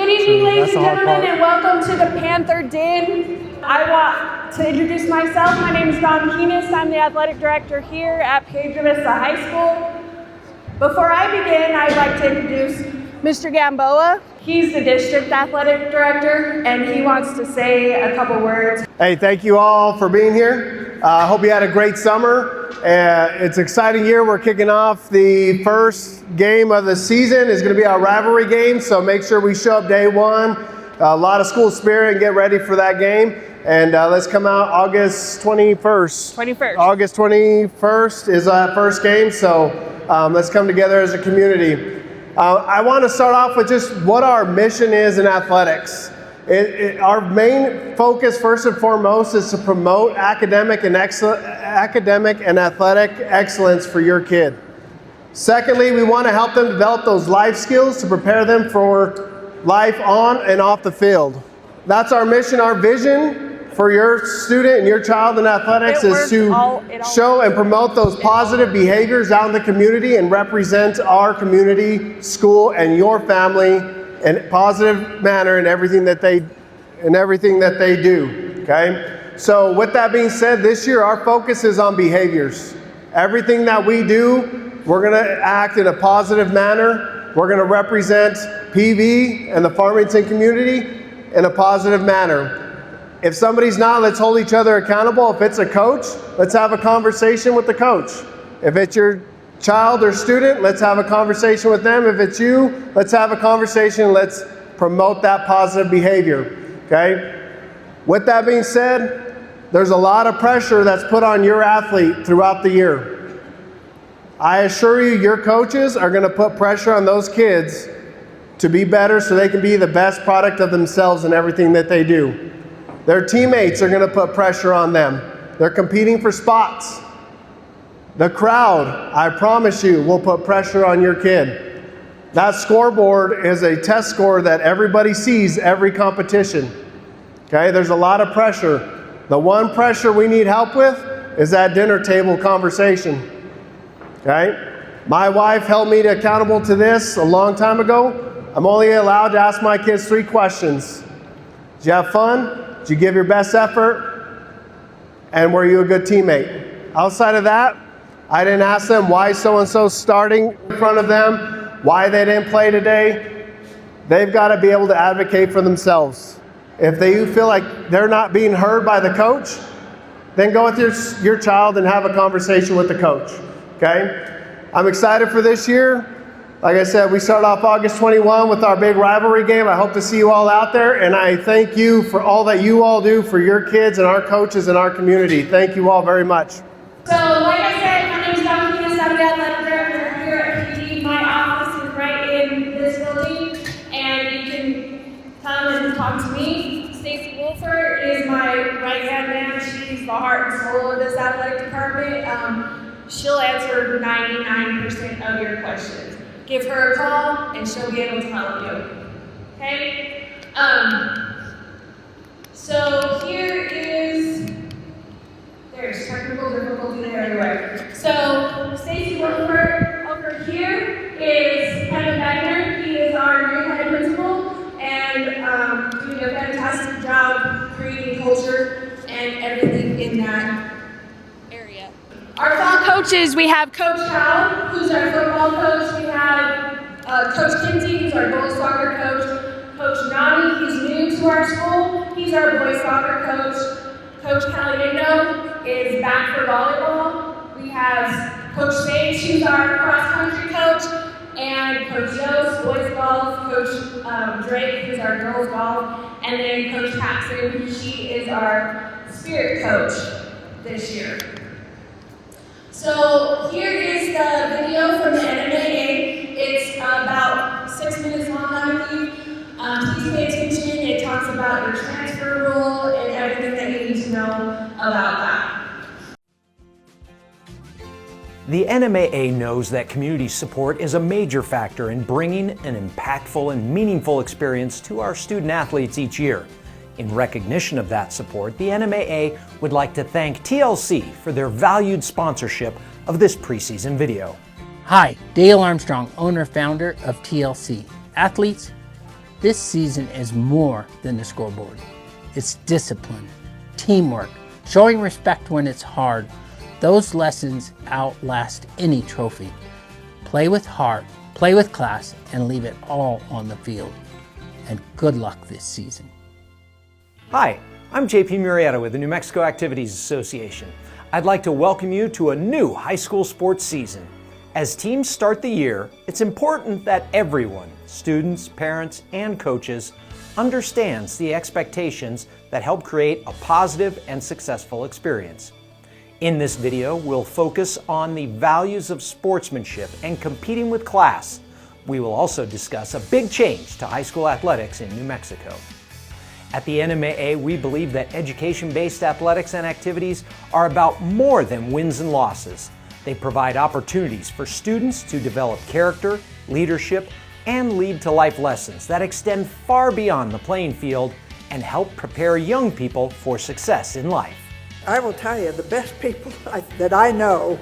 Good evening, ladies and gentlemen, and welcome to the Panther Den. I want to introduce myself. My name is Dawn Keenest. I'm the athletic director here at Pedro Vista High School. Before I begin, I'd like to introduce Mr. Gamboa. He's the district athletic director, and he wants to say a couple words. Hey, thank you all for being here. I hope you had a great summer. It's an exciting year. We're kicking off the first game of the season. It's going to be our rivalry game, so make sure we show up day one. A lot of school spirit and get ready for that game. And let's come out August 21st. August 21st is our first game, so let's come together as a community. I want to start off with just what our mission is in athletics. Our main focus, first and foremost, is to promote academic and athletic excellence for your kid. Secondly, we want to help them develop those life skills to prepare them for life on and off the field. That's our mission. Our vision for your student and your child in athletics is to show and promote those positive behaviors out in the community and represent our community, school, and your family in a positive manner in everything that they do. Okay? So with that being said, this year our focus is on behaviors. Everything that we do, we're going to act in a positive manner. We're going to represent PV and the Farmington community in a positive manner. If somebody's not, let's hold each other accountable. If it's a coach, let's have a conversation with the coach. If it's your child or student, let's have a conversation with them. If it's you, let's have a conversation. Let's promote that positive behavior. Okay? With that being said, there's a lot of pressure that's put on your athlete throughout the year. I assure you, your coaches are going to put pressure on those kids to be better so they can be the best product of themselves in everything that they do. Their teammates are going to put pressure on them. They're competing for spots. The crowd, I promise you, will put pressure on your kid. That scoreboard is a test score that everybody sees every competition. Okay, there's a lot of pressure. The one pressure we need help with is that dinner table conversation. Okay, my wife held me accountable to this a long time ago. I'm only allowed to ask my kids 3 questions. Did you have fun? Did you give your best effort? And were you a good teammate? Outside of that, I didn't ask them why so-and-so starting in front of them, why they didn't play today. They've got to be able to advocate for themselves. If they feel like they're not being heard by the coach, then go with your child and have a conversation with the coach. Okay? I'm excited for this year. Like I said, we start off August 21 with our big rivalry game. I hope to see you all out there, and I thank you for all that you all do for your kids and our coaches and our community. Thank you all very much. So, like I said, my name is Dawn Keenest. I'm the athletic director here at PD. My office is right in this building, and you can come and talk to me. Stacy Wolford is my right-hand man. She's the heart and soul of this athletic department. She'll answer 99% of your questions. Give her a call, and she'll be able to help you. Okay? So here is, there's technical difficulty everywhere. So Stacy Wolford over here is Kevin Wagner. He is our new head principal and doing a fantastic job creating culture and everything in that area. Our fall coaches, we have Coach Howell, who's our football coach. We have Coach Kinsey, who's our boys soccer coach. Coach Nani, he's new to our school. He's our boys soccer coach. Coach Caliendo is back for volleyball. We have Coach Sage, who's our cross-country coach, and Coach Yost, boys golf, Coach Drake, who's our girls golf, and then Coach Paxton, she is our spirit coach this year. So here is the video from the NMAA. It's about 6 minutes long, I believe. Please pay attention. It talks about your transfer rule and everything that you need to know about that. The NMAA knows that community support is a major factor in bringing an impactful and meaningful experience to our student athletes each year. In recognition of that support, the NMAA would like to thank TLC for their valued sponsorship of this preseason video. Hi, Dale Armstrong, owner-founder of TLC. Athletes, This season is more than the scoreboard. It's discipline, teamwork, showing respect when it's hard. Those lessons outlast any trophy. Play with heart, play with class, and leave it all on the field. And good luck this season. Hi, I'm JP Murrieta with the New Mexico Activities Association. I'd like to welcome you to a new high school sports season. As teams start the year, it's important that everyone, students, parents, and coaches, understands the expectations that help create a positive and successful experience. In this video, we'll focus on the values of sportsmanship and competing with class. We will also discuss a big change to high school athletics in New Mexico. At the NMAA, we believe that education-based athletics and activities are about more than wins and losses. They provide opportunities for students to develop character, leadership, and lead to life lessons that extend far beyond the playing field and help prepare young people for success in life. I will tell you, the best people that I know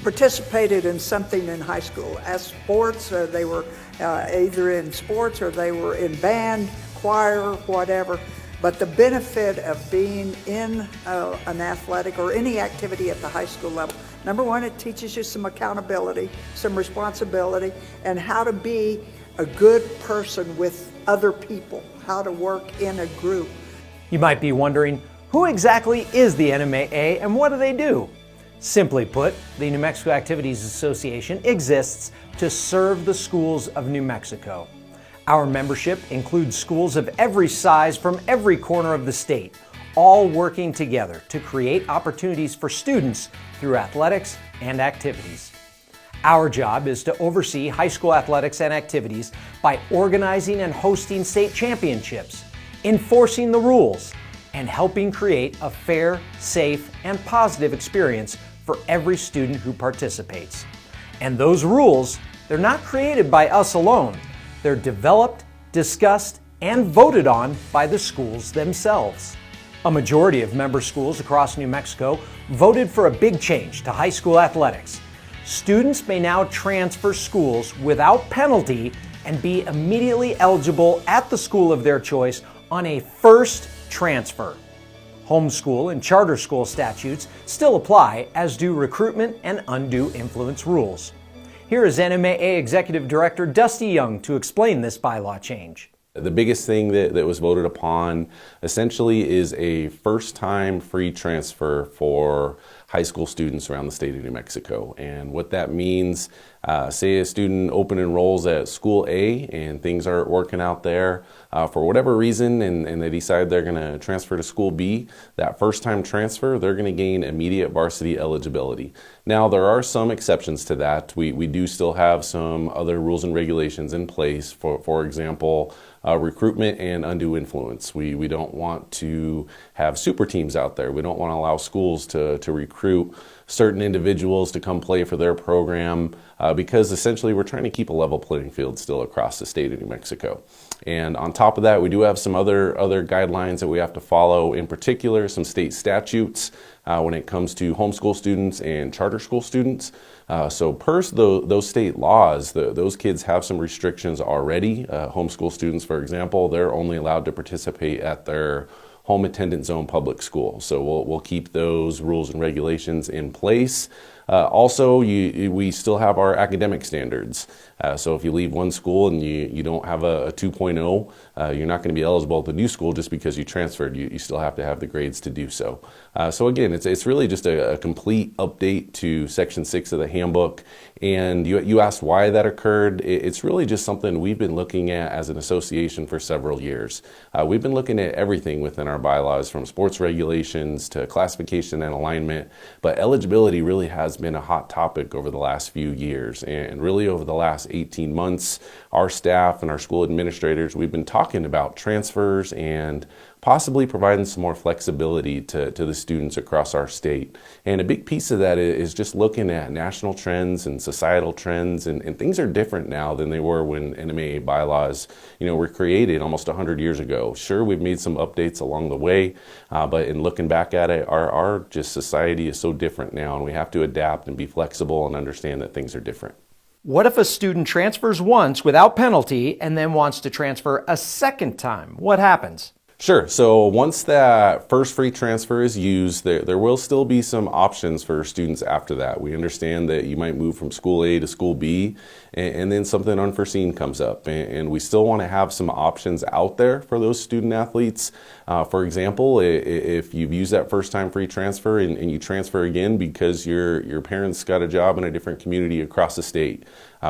participated in something in high school. As sports, they were either in sports or they were in band, choir, whatever. But the benefit of being in an athletic or any activity at the high school level, number one, it teaches you some accountability, some responsibility, and how to be a good person with other people, how to work in a group. You might be wondering, who exactly is the NMAA and what do they do? Simply put, the New Mexico Activities Association exists to serve the schools of New Mexico. Our membership includes schools of every size from every corner of the state, all working together to create opportunities for students through athletics and activities. Our job is to oversee high school athletics and activities by organizing and hosting state championships, enforcing the rules, and helping create a fair, safe, and positive experience for every student who participates. And those rules, they're not created by us alone. They're developed, discussed, and voted on by the schools themselves. A majority of member schools across New Mexico voted for a big change to high school athletics. Students may now transfer schools without penalty and be immediately eligible at the school of their choice on a first transfer. Homeschool and charter school statutes still apply, as do recruitment and undue influence rules. Here is NMAA Executive Director Dusty Young to explain this bylaw change. The biggest thing that was voted upon essentially is a first-time free transfer for high school students around the state of New Mexico. And what that means, say a student open enrolls at school A and things aren't working out there for whatever reason, and they decide they're going to transfer to school B, that first-time transfer, they're going to gain immediate varsity eligibility. Now, there are some exceptions to that. We do still have some other rules and regulations in place, for example, recruitment and undue influence. We don't want to have super teams out there. We don't want to allow schools to recruit certain individuals to come play for their program because essentially we're trying to keep a level playing field still across the state of New Mexico. And on top of that, we do have some other guidelines that we have to follow, in particular some state statutes when it comes to homeschool students and charter school students. So per those state laws, those kids have some restrictions already. Homeschool students, for example, they're only allowed to participate at their home attendance zone public school. So we'll keep those rules and regulations in place. Also, we still have our academic standards. So if you leave one school and you don't have a 2.0, you're not going to be eligible at the new school just because you transferred. You still have to have the grades to do so. So again, it's really just a complete update to Section 6 of the handbook. And you asked why that occurred. It's really just something we've been looking at as an association for several years. We've been looking at everything within our bylaws, from sports regulations to classification and alignment, but eligibility really has been a hot topic over the last few years. And really over the last 18 months, our staff and our school administrators, we've been talking about transfers and possibly providing some more flexibility to the students across our state. And a big piece of that is just looking at national trends and societal trends, and things are different now than they were when NMAA bylaws, were created almost 100 years ago. Sure, we've made some updates along the way, but in looking back at it, our just society is so different now, and we have to adapt and be flexible and understand that things are different. What if a student transfers once without penalty and then wants to transfer a second time? What happens? Sure. So once that first free transfer is used, there will still be some options for students after that. We understand that you might move from school A to school B, and then something unforeseen comes up. And we still want to have some options out there for those student athletes. For example, if you've used that first time free transfer and you transfer again because your parents got a job in a different community across the state,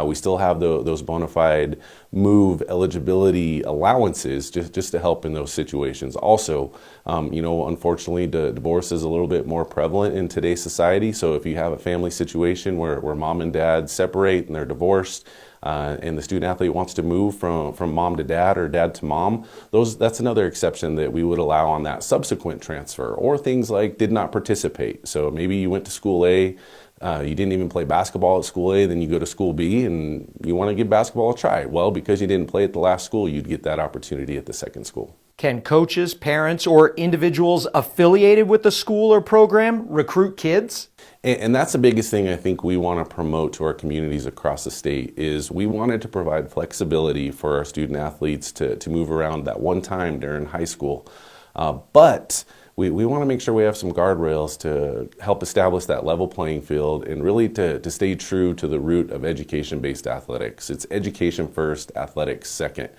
we still have those bona fide move eligibility allowances just to help in those situations. Also, unfortunately, divorce is a little bit more prevalent in today's society. So if you have a family situation where mom and dad separate and they're divorced, and the student athlete wants to move from mom to dad or dad to mom, that's another exception that we would allow on that subsequent transfer. Or things like did not participate. So maybe you went to school A, you didn't even play basketball at school A, then you go to school B and you want to give basketball a try. Well, because you didn't play at the last school, you'd get that opportunity at the second school. Can coaches, parents, or individuals affiliated with the school or program recruit kids? And that's the biggest thing I think we want to promote to our communities across the state is we wanted to provide flexibility for our student athletes to move around that one time during high school. But we want to make sure we have some guardrails to help establish that level playing field and really to stay true to the root of education-based athletics. It's education first, athletics second.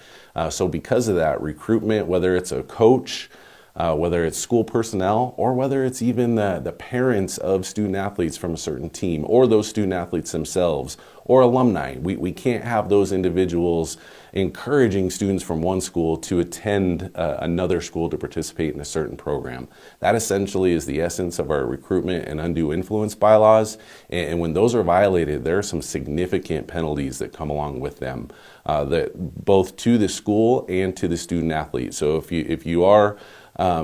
So because of that, recruitment, whether it's a coach, whether it's school personnel, or whether it's even the parents of student athletes from a certain team, or those student athletes themselves, or alumni. We can't have those individuals encouraging students from one school to attend another school to participate in a certain program. That essentially is the essence of our recruitment and undue influence bylaws. And when those are violated, there are some significant penalties that come along with them, that both to the school and to the student athlete. So if you are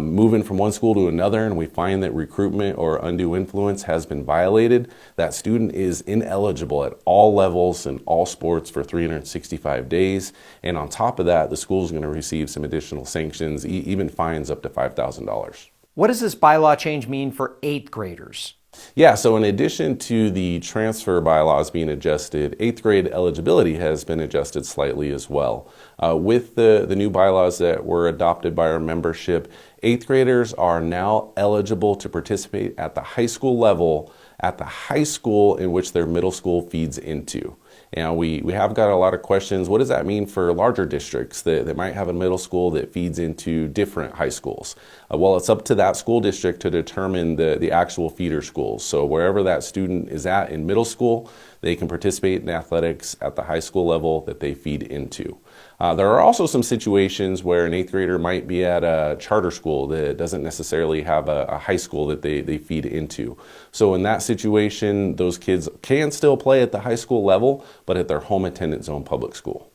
moving from one school to another and we find that recruitment or undue influence has been violated, that student is ineligible at all levels in all sports for 365 days. And on top of that, the school is going to receive some additional sanctions, even fines up to $5,000. What does this bylaw change mean for 8th graders? Yeah, so in addition to the transfer bylaws being adjusted, 8th grade eligibility has been adjusted slightly as well. With the new bylaws that were adopted by our membership, 8th graders are now eligible to participate at the high school level at the high school in which their middle school feeds into. And we have got a lot of questions. What does that mean for larger districts that might have a middle school that feeds into different high schools? Well, it's up to that school district to determine the actual feeder schools. So wherever that student is at in middle school, they can participate in athletics at the high school level that they feed into. There are also some situations where an 8th grader might be at a charter school that doesn't necessarily have a high school that they feed into. So in that situation, those kids can still play at the high school level, but at their home attendance zone public school.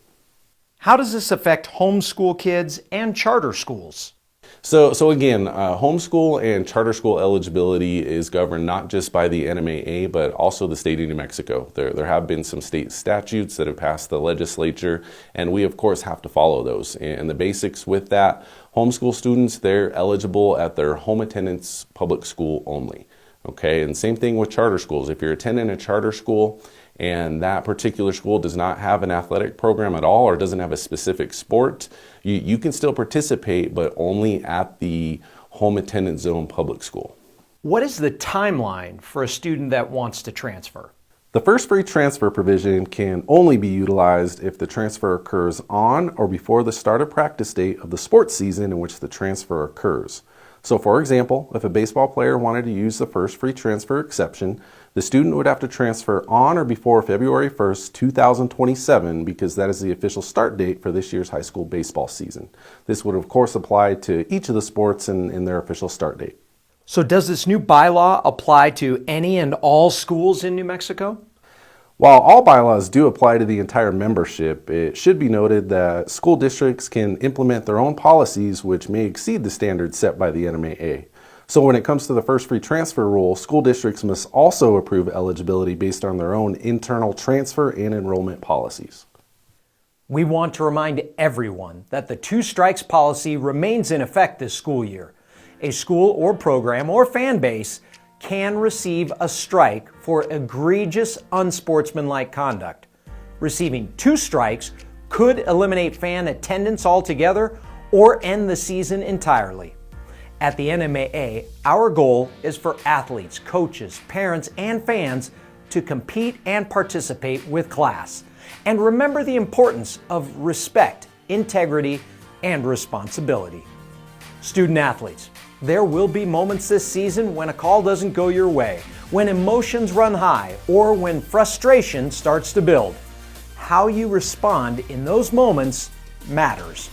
How does this affect homeschool kids and charter schools? So again, homeschool and charter school eligibility is governed not just by the NMAA, but also the state of New Mexico. There have been some state statutes that have passed the legislature, and we of course have to follow those. And the basics with that, homeschool students, they're eligible at their home attendance public school only. Okay, and same thing with charter schools. If you're attending a charter school and that particular school does not have an athletic program at all or doesn't have a specific sport, you can still participate, but only at the home attendance zone public school. What is the timeline for a student that wants to transfer? The first free transfer provision can only be utilized if the transfer occurs on or before the start of practice date of the sports season in which the transfer occurs. So for example, if a baseball player wanted to use the first free transfer exception, the student would have to transfer on or before February 1st, 2027, because that is the official start date for this year's high school baseball season. This would of course apply to each of the sports in their official start date. So does this new bylaw apply to any and all schools in New Mexico? While all bylaws do apply to the entire membership, it should be noted that school districts can implement their own policies which may exceed the standards set by the NMAA. So when it comes to the first free transfer rule, school districts must also approve eligibility based on their own internal transfer and enrollment policies. We want to remind everyone that the 2 strikes policy remains in effect this school year. A school or program or fan base can receive a strike for egregious unsportsmanlike conduct. Receiving 2 strikes could eliminate fan attendance altogether or end the season entirely. At the NMAA, our goal is for athletes, coaches, parents, and fans to compete and participate with class. And remember the importance of respect, integrity, and responsibility. Student athletes, there will be moments this season when a call doesn't go your way, when emotions run high, or when frustration starts to build. How you respond in those moments matters.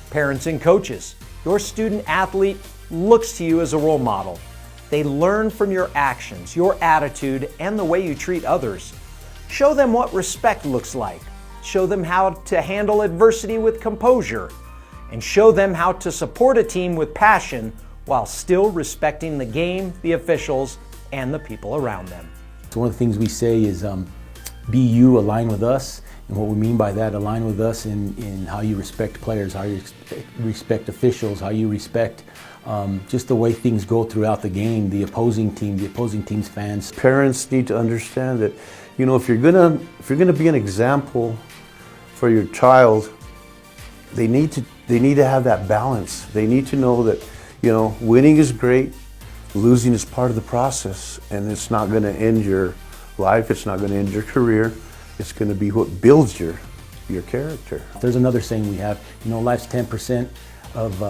Parents and coaches, your student athlete looks to you as a role model. They learn from your actions, your attitude, and the way you treat others. Show them what respect looks like. Show them how to handle adversity with composure. And show them how to support a team with passion while still respecting the game, the officials, and the people around them. So one of the things we say is be you, align with us. And what we mean by that, align with us in how you respect players, how you respect officials, how you respect just the way things go throughout the game, the opposing team's fans. Parents need to understand that, you know, if you're gonna be an example for your child, they need to have that balance. They need to know that, you know, winning is great, losing is part of the process, and it's not going to end your life. It's not going to end your career. It's going to be what builds your character. There's another saying we have, you know, life's 10% of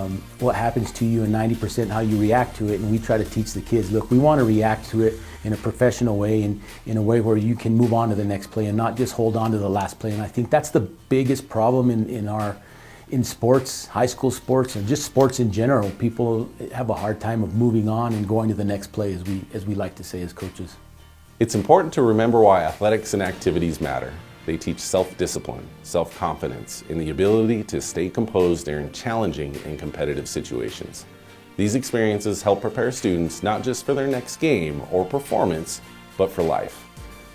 what happens to you and 90% how you react to it. And we try to teach the kids, look, we want to react to it in a professional way and in a way where you can move on to the next play and not just hold on to the last play. And I think that's the biggest problem in sports, high school sports, and just sports in general. People have a hard time of moving on and going to the next play, as we like to say as coaches. It's important to remember why athletics and activities matter. They teach self-discipline, self-confidence, and the ability to stay composed during challenging and competitive situations. These experiences help prepare students not just for their next game or performance, but for life.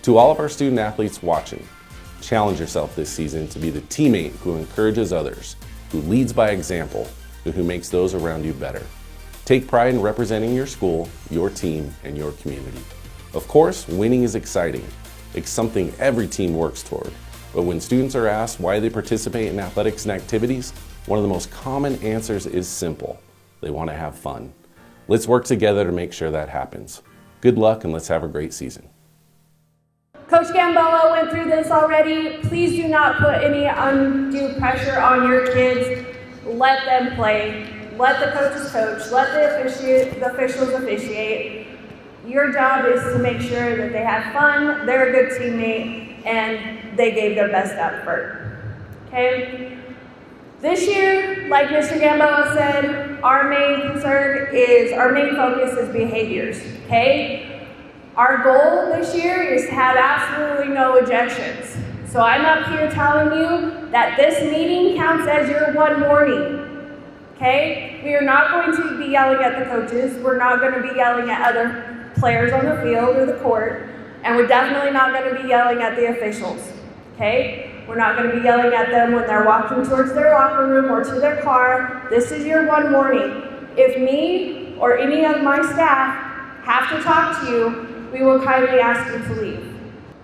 To all of our student athletes watching, challenge yourself this season to be the teammate who encourages others, who leads by example, and who makes those around you better. Take pride in representing your school, your team, and your community. Of course, winning is exciting. It's something every team works toward. But when students are asked why they participate in athletics and activities, one of the most common answers is simple. They want to have fun. Let's work together to make sure that happens. Good luck and let's have a great season. Coach Gamboa went through this already. Please do not put any undue pressure on your kids. Let them play. Let the coaches coach. Let the officials officiate. Your job is to make sure that they have fun, they're a good teammate, and they gave their best effort. Okay? This year, like Mr. Gamboa said, our main focus is behaviors. Okay? Our goal this year is to have absolutely no ejections. So I'm up here telling you that this meeting counts as your one warning. Okay? We are not going to be yelling at the coaches. We're not going to be yelling at other players on the field or the court, and we're definitely not going to be yelling at the officials, okay? We're not going to be yelling at them when they're walking towards their locker room or to their car. This is your one warning. If me or any of my staff have to talk to you, we will kindly ask you to leave.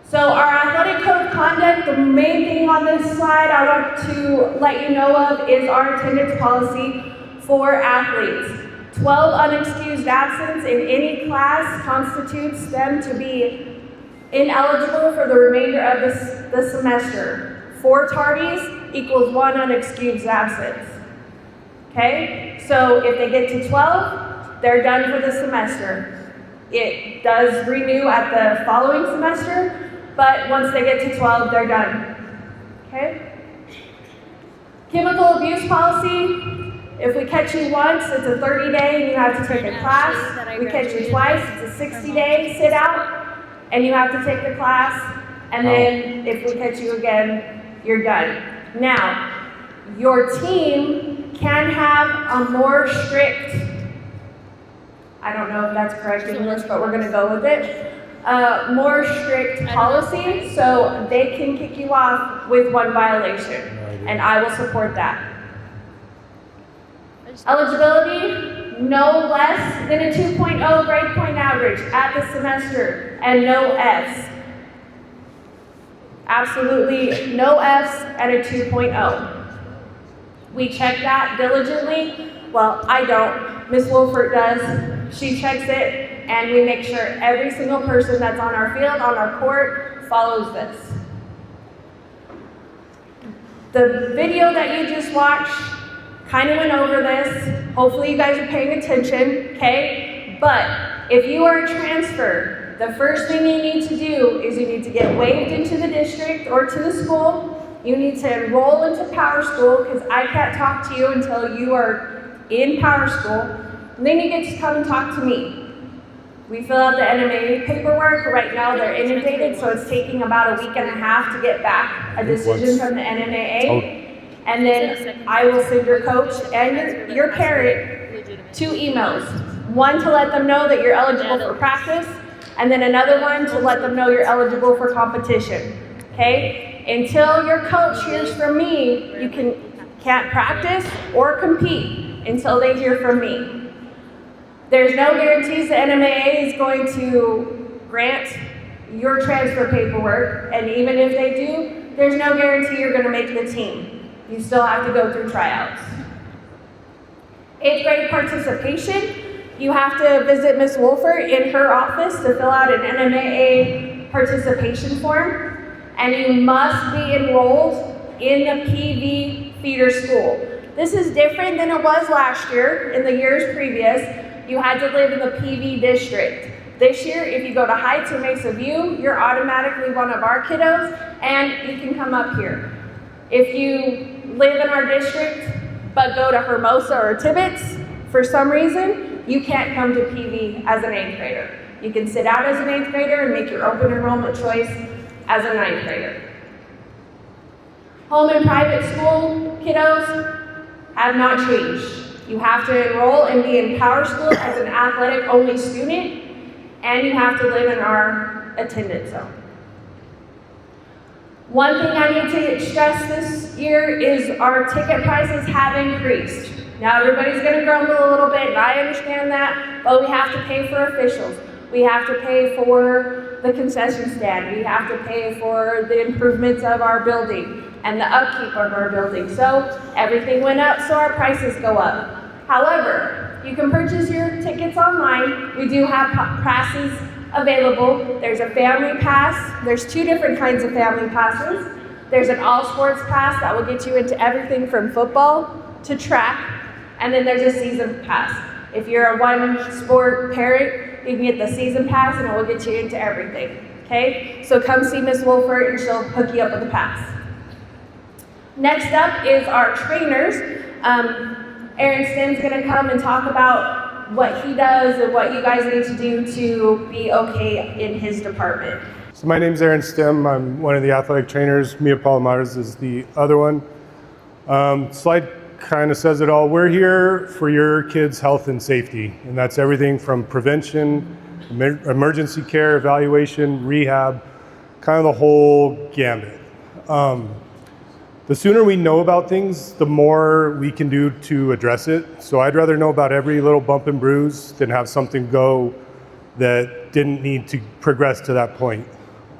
So our athletic code of conduct, the main thing on this slide I want to let you know of is our attendance policy for athletes. 12 unexcused absence in any class constitutes them to be ineligible for the remainder of the semester. 4 tardies equals 1 unexcused absence. Okay? So if they get to 12, they're done for the semester. It does renew at the following semester, but once they get to 12, they're done. Okay? Chemical abuse policy. If we catch you once, it's a 30-day and you have to take a class. We catch you twice, it's a 60-day sit out and you have to take the class. And then if we catch you again, you're done. Now, your team can have a more strict, I don't know if that's correct English, but we're gonna go with it. More strict policy, so they can kick you off with 1 violation. And I will support that. Eligibility, no less than a 2.0 grade point average at the semester and no Fs. Absolutely no Fs and a 2.0. We check that diligently. Well, I don't. Ms. Wolfert does. She checks it, and we make sure every single person that's on our field, on our court, follows this. The video that you just watched kind of went over this. Hopefully you guys are paying attention, okay? But if you are a transfer, the first thing you need to do is you need to get waived into the district or to the school. You need to enroll into Power School, because I can't talk to you until you are in Power School. And then you get to come and talk to me. We fill out the NMAA paperwork. Right now they're inundated, so it's taking about a week and a half to get back a decision from the NMAA. And then I will send your coach and your parent 2 emails. One to let them know that you're eligible for practice, and then another one to let them know you're eligible for competition, okay? Until your coach hears from me, you can't practice or compete until they hear from me. There's no guarantees the NMAA is going to grant your transfer paperwork, and even if they do, there's no guarantee you're gonna make the team. You still have to go through tryouts. 8th grade participation, you have to visit Ms. Wolfert in her office to fill out an NMAA participation form, and you must be enrolled in the PV feeder school. This is different than it was last year. In the years previous, you had to live in the PV district. This year, if you go to Heights or Mesa View, you're automatically one of our kiddos, and you can come up here. If you live in our district, but go to Hermosa or Tibbetts, for some reason, you can't come to PV as an 8th grader. You can sit out as an 8th grader and make your open enrollment choice as a 9th grader. Home and private school kiddos have not changed. You have to enroll and be in Power School as an athletic-only student, and you have to live in our attendance zone. One thing I need to stress this year is our ticket prices have increased. Now everybody's gonna grumble a little bit, and I understand that, but we have to pay for officials. We have to pay for the concession stand. We have to pay for the improvements of our building and the upkeep of our building. So everything went up, so our prices go up. However, you can purchase your tickets online. We do have passes available. There's a family pass. There's 2 different kinds of family passes. There's an all sports pass that will get you into everything from football to track. And then there's a season pass. If you're a 1 sport parent, you can get the season pass, and it will get you into everything, okay? So come see Ms. Wolfert, and she'll hook you up with a pass. Next up is our trainers. Aaron Stim's gonna come and talk about what he does and what you guys need to do to be okay in his department. So my name's Aaron Stim. I'm one of the athletic trainers. Mia Palomares is the other one. Slide kind of says it all. We're here for your kids' health and safety, and that's everything from prevention, emergency care, evaluation, rehab, kind of the whole gambit. The sooner we know about things, the more we can do to address it. So I'd rather know about every little bump and bruise than have something go that didn't need to progress to that point.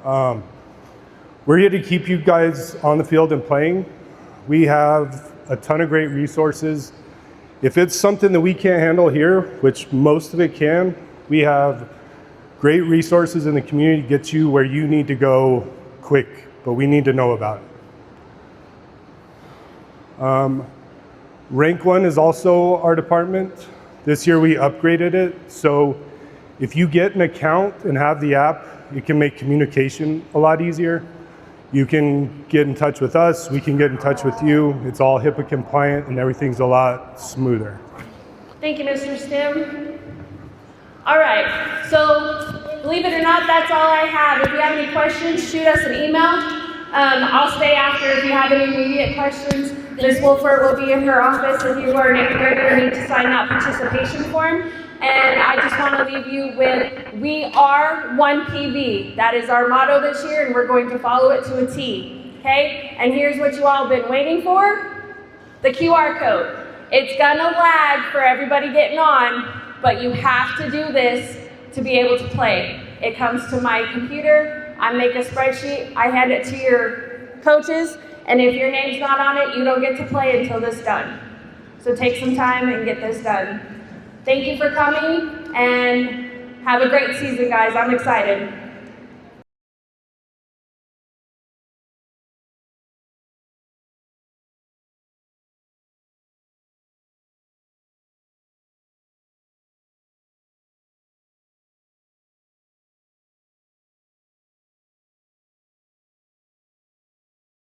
We're here to keep you guys on the field and playing. We have a ton of great resources. If it's something that we can't handle here, which most of it can, we have great resources in the community to get you where you need to go quick, but we need to know about it. Rank 1 is also our department. This year we upgraded it, so if you get an account and have the app, it can make communication a lot easier. You can get in touch with us, we can get in touch with you. It's all HIPAA compliant and everything's a lot smoother. Thank you, Mr. Stim. All right, so believe it or not, that's all I have. If you have any questions, shoot us an email. I'll stay after if you have any immediate questions. Ms. Wolfert will be in her office if you are an 8th grader and need to sign that participation form. And I just want to leave you with, we are 1 PV. That is our motto this year, and we're going to follow it to a T, okay? And here's what you all been waiting for, the QR code. It's gonna lag for everybody getting on, but you have to do this to be able to play. It comes to my computer, I make a spreadsheet, I hand it to your coaches, and if your name's not on it, you don't get to play until this is done. So take some time and get this done. Thank you for coming, and have a great season, guys. I'm excited.